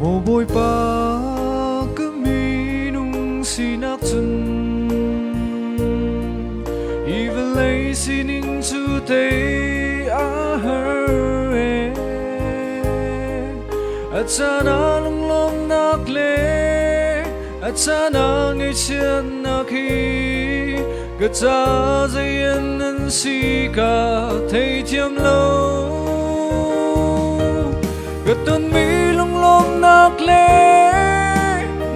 Mo boy pa kami nung sinaktan Ivalay sining tutay ahar At sana lunglong nakle At sana ngay siyan naki Gata zayan nan sika Thay tiam lâu Gaton mi lunglong nakle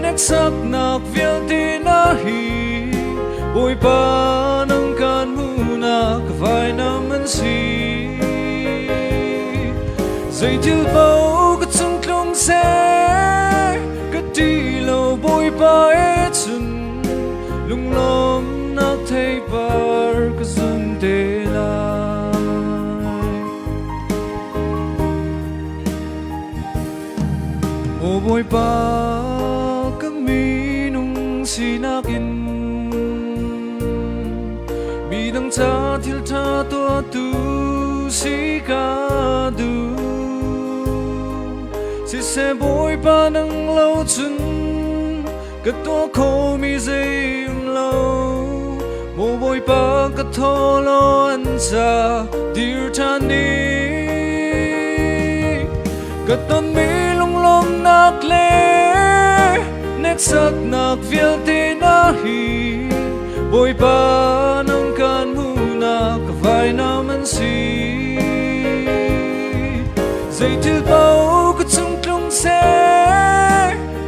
Nagsak nakvial tinahi Boy pa nang kan muna Kavay naman si Dây til bao cái chung klong xe cái đi lâu bôi ba e chun lung lom nak thay bar cái dun de lai o bôi ba cái mi nung sinakin mi dang cha til tha to tu si ka du Si se bôi ba nang lâu chun Cái to khô mi dây lâu Mô bôi ba cái thô lo ăn ra Dear Tani Cái ton mi lung lom nak le Nek sak nak viel te na hi Bôi ba nang kan muna Kavay naman si Dây til bao cái chung klong xe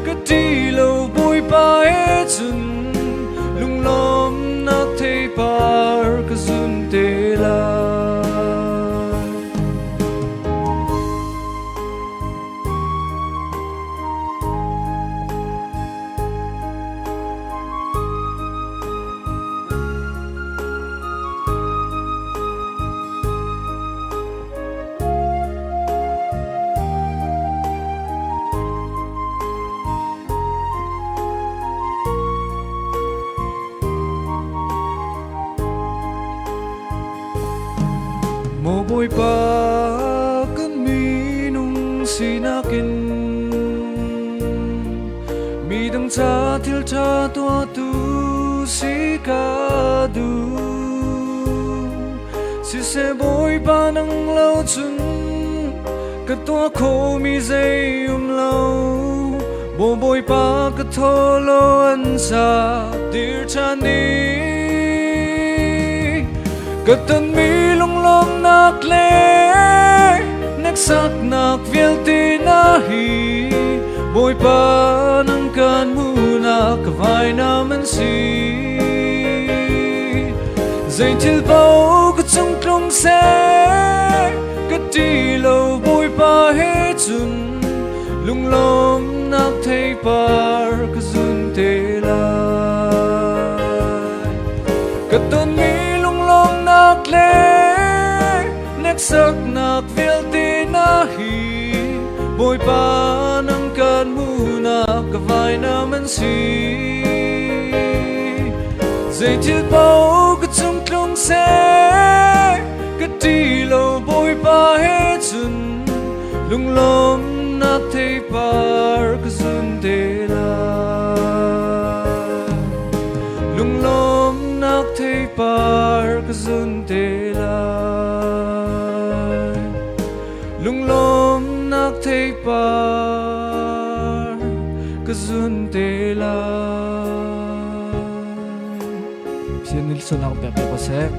cái đi lâu bôi ba e chun lung lom nak thay bar cái dun te lai Mo boy pa kan mi nung sinakin Mi dang cha til cha tua tu si ka du Si se boy pa nang lâu chun Ka tua khô mi dây lâu Bo boy pa ka thô lo an sa Dear Tani Gatan mi lung lom nak le Nagsak nak viel tinahi Boy pa nang kan muna Kavay naman si Dây til bao cái chung klong xe cái đi lâu boy pa he chun lung lom nak thay par cái dun te lai Gaton mi lung lom nak le Nek sak nak viel tinahi Boy pa nang kan muna Kavay naman si Dây til bao cái chung klong xe cái đi lâu boy pa he chun lung lom nak thay par cái dun te lai lung lom nak thay par cái dun te lai lung lom nak thay par cái dun te lai Siya Nilsson ako pepe ko sek